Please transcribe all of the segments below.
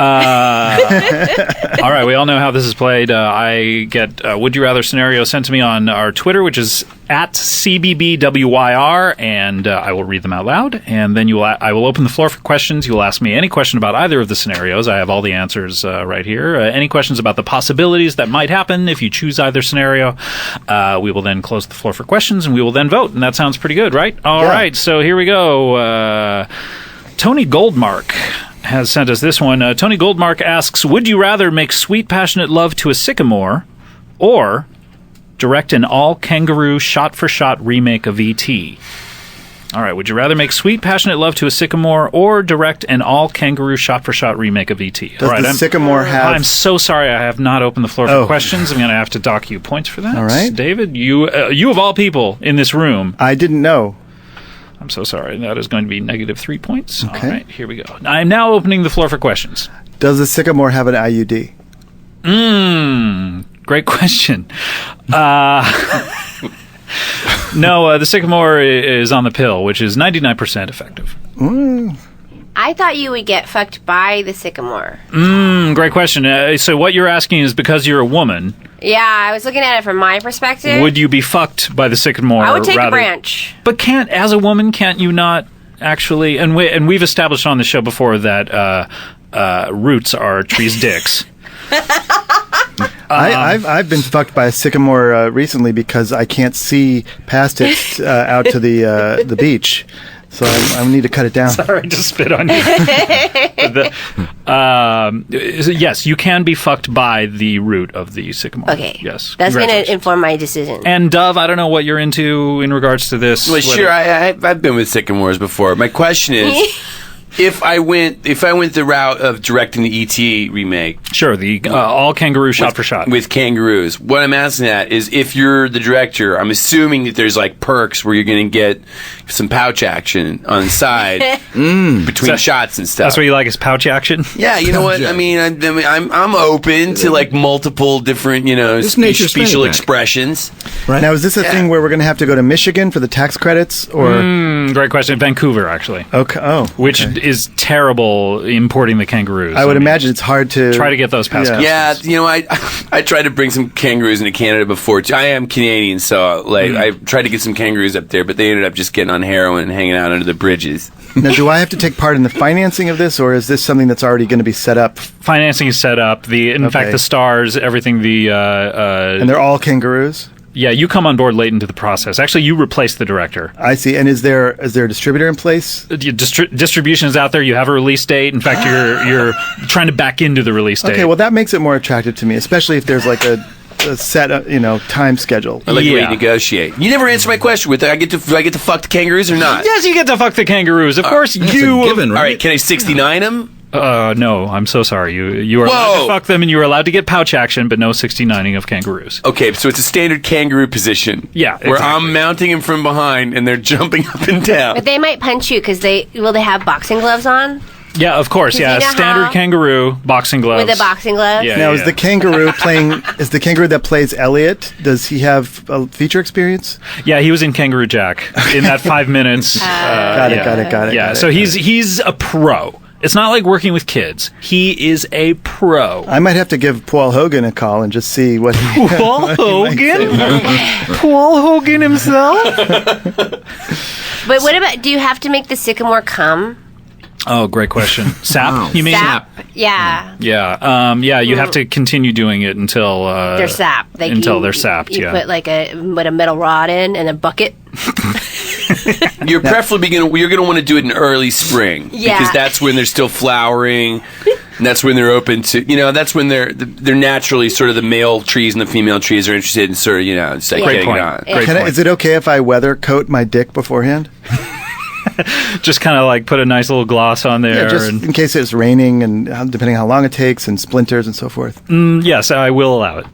All right, we all know how this is played. I get Would You Rather scenario sent to me on our Twitter, which is at CBBWYR, and I will read them out loud. And then I will open the floor for questions. You will ask me any question about either of the scenarios. I have all the answers right here. Any questions about the possibilities that might happen if you choose either scenario. We will then close the floor for questions, and we will then vote. And that sounds pretty good, right? All right, so here we go. Tony Goldmark has sent us this one. Tony Goldmark asks, would you rather make sweet, passionate love to a sycamore or direct an all-kangaroo shot-for-shot remake of E.T.? All right, would you rather make sweet, passionate love to a sycamore or direct an all-kangaroo shot-for-shot remake of E.T.? Does the sycamore have... I'm so sorry I have not opened the floor for questions. I'm going to have to dock you points for that. All right. David, you of all people in this room... I didn't know. I'm so sorry. That is going to be -3 points. Okay. All right, here we go. I'm now opening the floor for questions. Does the sycamore have an IUD? Great question. No, the sycamore is on the pill, which is 99% effective. I thought you would get fucked by the sycamore. Great question. So what you're asking is because you're a woman... Yeah, I was looking at it from my perspective. Would you be fucked by the sycamore? I would take a branch. But as a woman, can't you not actually... And we've established on the show before that roots are trees' dicks. I've been fucked by a sycamore recently because I can't see past it out to the beach. So I need to cut it down. Sorry to spit on you. Yes, you can be fucked by the root of the sycamore. Okay. Yes. That's going to inform my decision. And Dov, I don't know what you're into in regards to this. Well, sure. I've been with sycamores before. My question is, if I went the route of directing the E.T. remake, sure, the all kangaroo shot for shot with kangaroos. What I'm asking at is, if you're the director, I'm assuming that there's like perks where you're going to get some pouch action on the side between shots and stuff. That's what you like, is pouch action? Yeah, you know what I mean. I'm open to like multiple different special expressions. Right now, is this a thing where we're going to have to go to Michigan for the tax credits, or great question? Vancouver, actually. Okay. Oh, which is terrible importing the kangaroos. I would imagine it's hard to try to get those past customs. Yeah, I tried to bring some kangaroos into Canada before. I am Canadian, so I tried to get some kangaroos up there, but they ended up just getting on heroin and hanging out under the bridges. Now, do I have to take part in the financing of this, or is this something that's already going to be set up? Financing is set up. In fact, the stars, everything. And they're all kangaroos. Yeah, you come on board late into the process. Actually, you replace the director. I see. And is there a distributor in place? Distribution is out there. You have a release date. In fact, you're trying to back into the release date. Okay, well, that makes it more attractive to me, especially if there's like a set time schedule. I like the way you negotiate. You never answer my question. Do I get to fuck the kangaroos or not? Yes, you get to fuck the kangaroos. Of course, you. Given, right? All right, can I 69 them? No, I'm so sorry. You are allowed to fuck them, and you are allowed to get pouch action, but no 69ing of kangaroos. Okay, so it's a standard kangaroo position. Yeah, where I'm mounting them from behind, and they're jumping up and down. But they might punch you because they have boxing gloves on. Yeah, of course. Yeah, standard kangaroo boxing gloves with a boxing glove. Yeah, now, is the kangaroo playing? Is the kangaroo that plays Elliot? Does he have a feature experience? Yeah, he was in Kangaroo Jack in that 5 minutes. Got it. Yeah, so he's a pro. It's not like working with kids. He is a pro. I might have to give Paul Hogan a call and just see what he... Paul Hogan? Paul Hogan himself? But what about, do you have to make the sycamore come? Oh, great question. Sap, you mean? Sap, yeah. Yeah, you have to continue doing it until... they're sapped. They're sapped, you put like a metal rod in and a bucket. You're preferably you're going to want to do it in early spring, because that's when they're still flowering, and that's when they're open to that's when they're naturally sort of the male trees and the female trees are interested in sort of just like Great getting point. it on. Great point. Is it okay if I weather coat my dick beforehand? Just kind of like put a nice little gloss on there, in case it's raining and depending how long it takes and splinters and so forth. Yes, I will allow it.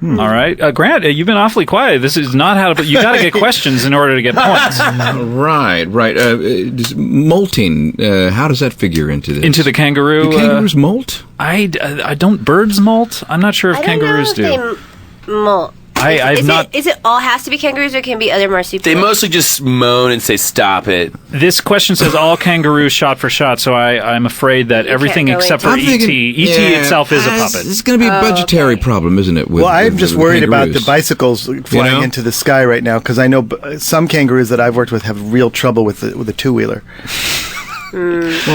All right, Grant, you've been awfully quiet. This is not how to. You got to get questions in order to get points. Right. Molting. How does that figure into this? Into the kangaroo? Do kangaroos molt? I don't. Birds molt? I'm not sure if kangaroos do. Molt. Is it all has to be kangaroos, or can it be other marsupials? They mostly just moan and say, "Stop it." This question says all kangaroos shot for shot, so I'm afraid that everything except for E.T. E.T. itself is a puppet. It's going to be a budgetary problem, isn't it? I'm just worried about the bicycles flying into the sky right now, because I know some kangaroos that I've worked with have real trouble with a two-wheeler. Is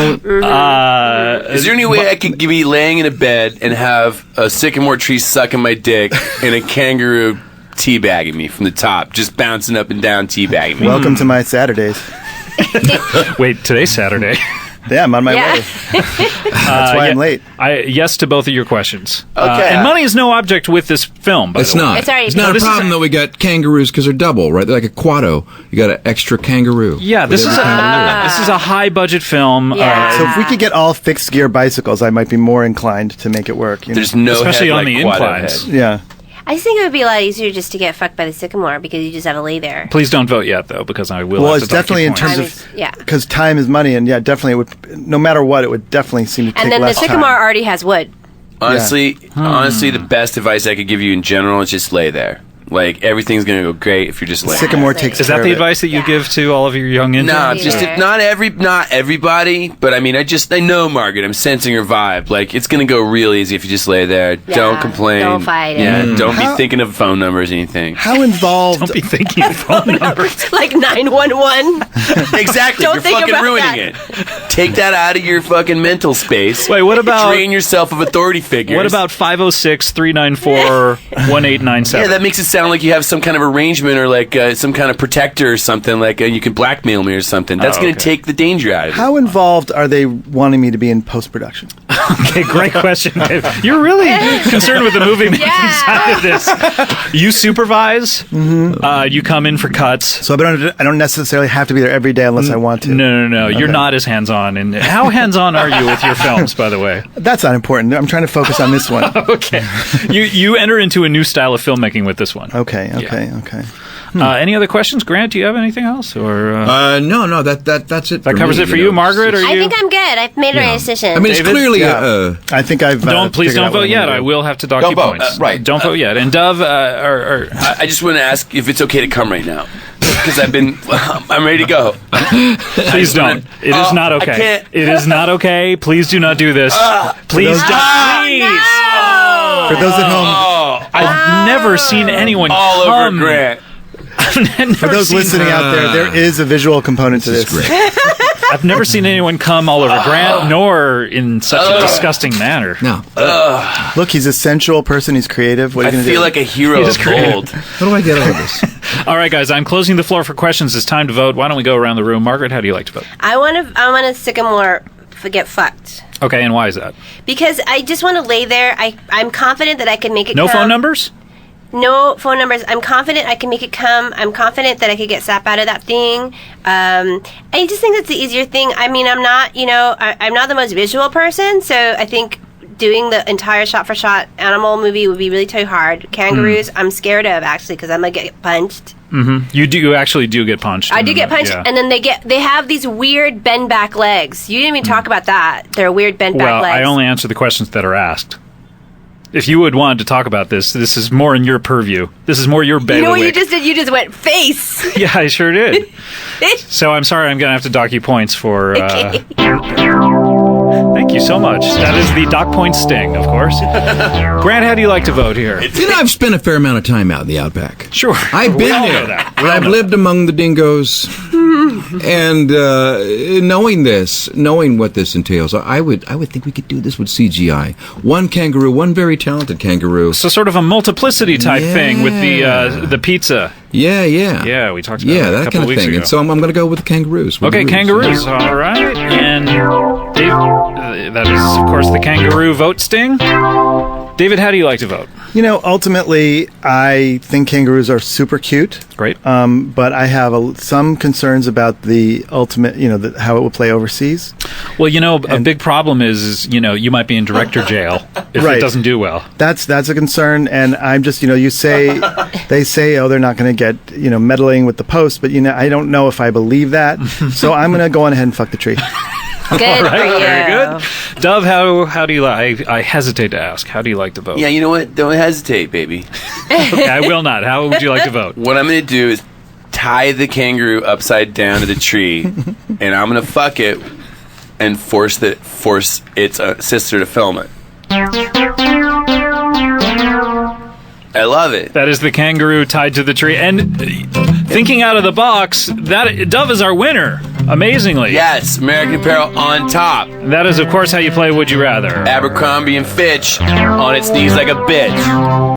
there any way I could be laying in a bed and have a sycamore tree sucking my dick and a kangaroo teabagging me from the top, just bouncing up and down, teabagging me? Welcome to my Saturdays. Wait, today's Saturday. Yeah, I'm on my way. That's why I'm late. Yes to both of your questions. Okay. And money is no object with this film, by the way. It's not a problem, though. We got kangaroos because they're double, right? They're like a quado. You got an extra kangaroo. Yeah, this is a high-budget film. Yeah. So if we could get all fixed-gear bicycles, I might be more inclined to make it work. There's no especially head on like the quado inclines. head. Yeah. I just think it would be a lot easier just to get fucked by the sycamore because you just have to lay there. Please don't vote yet, though, because I will. Well, have it's to dock you definitely in points. terms of because time is money, and definitely it would. No matter what, it would definitely seem to take And then less the sycamore time. already has wood. Honestly, the best advice I could give you in general is just lay there. Like, everything's going to go great if you're just laying Sycamore there. takes Is care that of the it. advice that you give to all of your young interns? No, just not everybody, but I mean, I know Margaret. I'm sensing her vibe. Like, it's gonna go real easy if you just lay there. Yeah, Don't complain. don't fight it. Yeah, don't be thinking of phone numbers or anything. How involved? Don't be thinking of phone numbers. Like 911. Exactly. Don't You're think fucking about ruining that. it. Take that out of your fucking mental space. Wait, what about Drain yourself of authority figures. what about 506-394-1897? Yeah, that makes it sound like you have some kind of arrangement or like some kind of protector or something. Like you can blackmail me or something. That's going to take the danger out of it. How involved are they wanting me to be in post-production? Okay, great question, Dave. You're really concerned with the movie making side of this. You supervise. You come in for cuts. So I don't necessarily have to be there every day unless I want to. No. You're not as hands-on. And how hands-on are you with your films, by the way? That's not important. I'm trying to focus on this one. Okay. You enter into a new style of filmmaking with this one. Okay. Any other questions? Grant, do you have anything else? Or No, that's it. that covers it for you, Margaret? Are you? I think I'm good. I've made my decision. I mean, it's David? clearly I think I've. Please figured don't out vote what I'm yet. gonna I do. will have to dock Don't you vote. points. Right. Don't vote yet. And Dov, I just want to ask if it's okay to come right now because I'm ready to go. please don't. It is not I okay. can't. It is not okay. Please do not do this. Please don't. Please. For those at home, I've never seen anyone All over come. Grant. for those listening out there is a visual component to this. I've never seen anyone come all over Grant, nor in such a disgusting manner. No. Look, he's a sensual person. He's creative. What are I you going to do? feel like a hero He's of creative. old. How do I get out of this? All right, guys, I'm closing the floor for questions. It's time to vote. Why don't we go around the room? Margaret, how do you like to vote? I want a sycamore get fucked. Okay, and why is that? Because I just want to lay there. I'm confident that I can make it No come. phone numbers? No phone numbers. I'm confident I can make it come. I'm confident that I could get sap out of that thing. I just think that's the easier thing. I mean, I'm not, I'm not the most visual person, so I think doing the entire shot-for-shot animal movie would be really too hard. Kangaroos, I'm scared of, actually, because I'm going to get punched. Mm-hmm. You actually do get punched. I do get punched, yeah. and then they have these weird bend-back legs. You didn't even talk about that. They're weird bend-back legs. Well, I only answer the questions that are asked. If you would want to talk about this is more in your purview. This is more your bailiwick. You know what you just did? You just went face. Yeah, I sure did. So I'm sorry, I'm going to have to dock you points for... Thank you so much. That is the dock point sting, of course. Grant, how do you like to vote here? I've spent a fair amount of time out in the outback. Sure. I've We been all there. know that. And I've lived among the dingoes. And knowing what this entails, I would think we could do this with CGI. One kangaroo, one very talented kangaroo. So sort of a multiplicity type thing with the pizza. Yeah. Yeah, we talked about that a that couple kind of weeks thing. ago. And so I'm going to go with the kangaroos. Okay, kangaroos. All right. And Dave, that is, of course, the kangaroo vote sting. David, how do you like to vote? Ultimately, I think kangaroos are super cute. Great. But I have some concerns about the ultimate, how it will play overseas. Well, a big problem is you might be in director jail if Right. it doesn't do well. That's a concern, and I'm just, they say, oh, they're not going to get, meddling with the post, but I don't know if I believe that. So I'm going to go on ahead and fuck the tree. Good All right, for you. very good. Dov, how do you like? I hesitate to ask. How do you like to vote? Yeah, you know what? Don't hesitate, baby. Okay, I will not. How would you like to vote? What I'm going to do is tie the kangaroo upside down to the tree, and I'm going to fuck it and force its sister to film it. I love it. That is the kangaroo tied to the tree. And thinking out of the box, that Dov is our winner. Amazingly. Yes, American Apparel on top. That is, of course, how you play Would You Rather. Abercrombie and Fitch on its knees like a bitch.